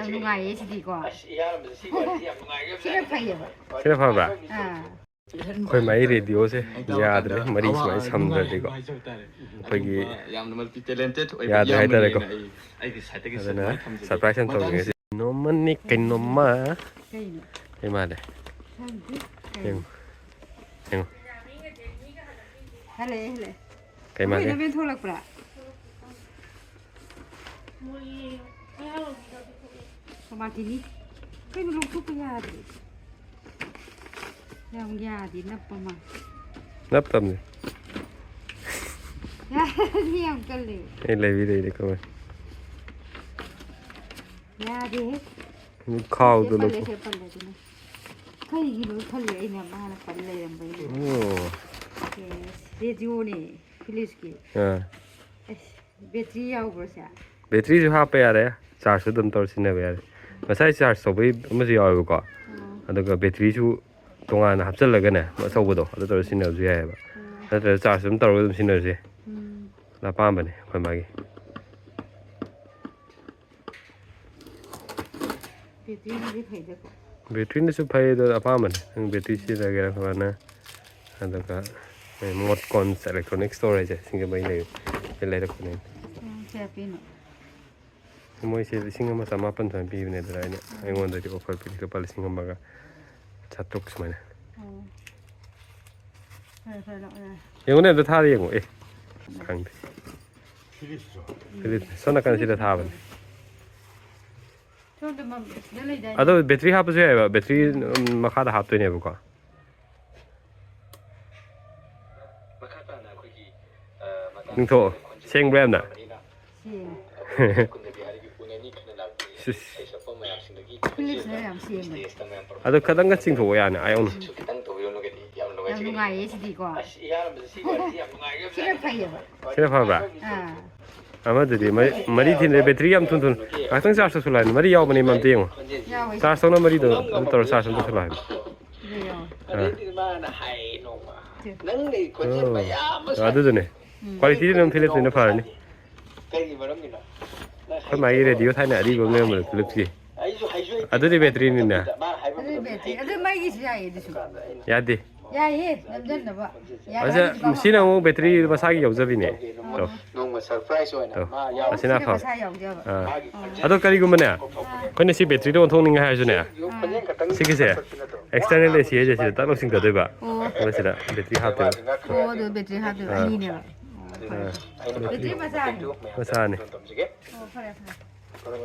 nungai sih di gua. Sih payah. Sini apa bra? Koi mai radio sih, ya ada mari semai samdra dego. Pergi ya ada ada dego. Ada na surprise yang tahu nggak sih? Noman nih kain noma. Kayak mana? Yang Hele. kayak mana? Ini bentuk lak bra. Kemati ni, kayak belum tuh ya deh. Yang ya di napa mah? Napa nih? Ya, ni yang kali. Ini lebih dari kau. Ya deh. Kau dulu. Kayak gitu kali ini mana kali yang baik. Oh. Radio ni, Philips ki. Bateri yang berapa? Bateri juga apa ya? Charge itu tentu sini ya. Masa charge sobi masih jauh juga. Ada ke bateri itu tunggu hapsel lagi nih, masa udah ada terus sini aja ya. Ada charge itu terus sini aja. Lapang mana? Kau lagi. Bateri ni faida ko. Bateri ni supaya itu apa mana? Bateri sih lagi lah mana? Ada ke mod cons electronic storage singa mai le le ko ne Siapa ni? moi se singa ma sama pan tan pi ne dra ne ai ngon da ti offer pi ko pal singa ma ga chatok smane yang ne da tha de ngo khang de sona kan si da tha ba ado battery ha pa se ba battery ma kha da ha to ne ba ko Nung thọ xem brand nè. Ada kadang kan sing thọ ya nè ai on. Yang nungai sih di gua. Sih payah. Sini apa bra? Ama jadi mari tin bateri am tun. Kadang charge sulai mari yau mani mam tiang. Charge sona mari do tor charge tu sulai. Ada tu ne. Quality nó Philips nó phải nè. Cái máy radio thay nè đi vào nghe mà Philips gì. Ada di battery ni nè. Ada mai gisi ya ini suka. Ya di. Ya ye, namjan apa? Masa mesin aku battery masaki jauh jadi nè. Tuh. Mesin apa? Ada kali gimana ya? Kau ni si battery tu untuk ningai aja nè. Si kisah. External AC aja sih, tak langsung dah deba. Kalau sudah battery hati. Oh, tu battery hati ini ni. Battery masa ni. Masa ni. Oh,